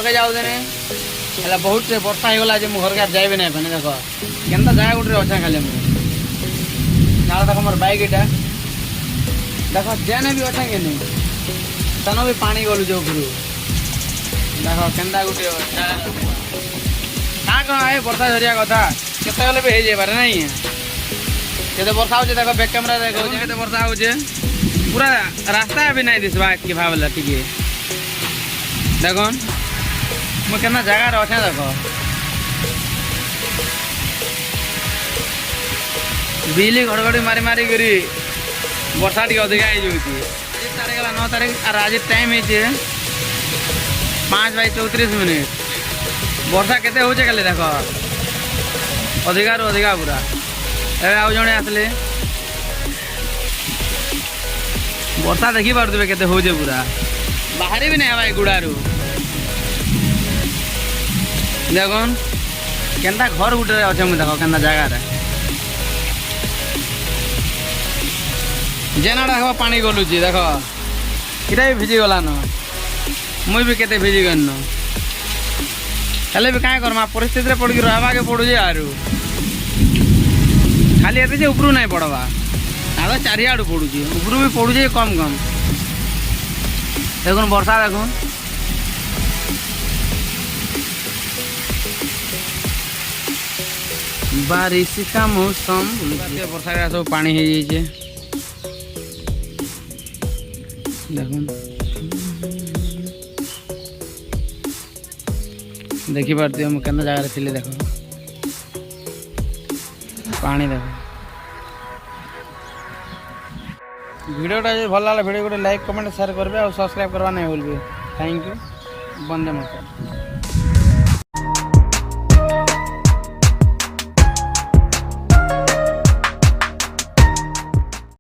के जाऊ देने हेला बहुत से वर्षा हो गला जे मु घर के जाइबे नै भने देखो केनता जाय गुटे अच्छा खाले मु ना देखो हमर बाइक एटा देखो जेने भी अच्छा के नै तनो भी पानी गलु जो गुरु देखो केनता गुटे अच्छा ना कह ए वर्षा झरिया कथा केते गले भी हे जे बारे नै केते वर्षा हो जे देखो बैक कैमरा देखो केते वर्षा हो जे पूरा रास्ता भी नहीं दिसबा के भावला ठीक देखो मैं केना जगह अच्छे देखो बिजली घड़घड़ी मारी मारी करी वर्षा टी अधिका हो तारीख गला 9 तारीख और आज टाइम है 5:34 वर्षा केते हो कल देख अधिका रू अधिका पूरा ए आउ जने आसले वर्षा देखी पारे केते हो पूरा बाहरी भी नहीं भाई गुड़ारू देखन केनता घर गुटे अच्छे मुझे देख केनता जगार जेनाड़ा हम पानी गलुची देख इटा भी भिजी गलान मुई भी केते भिजी गन हेले भी क्या करमा परिस्थिति रे पड़ी रहवा के पड़ू आरु खाली एते जे उपरू नहीं पड़वा आगे चारियाड़ू पड़ू उपरू भी पड़ू कम कम देखुन वर्षा देखुन बारिश का मौसम वर्षा का सब पानी हो जाइए देखुन देखी पारती हम केन जगह थी देख पानी देख वीडियोटा जो भल लगा वीडियो गोटे लाइक कमेंट शेयर करेंगे और सब्सक्राइब करवा नहीं भूलिए थैंक यू वंदे मातरम।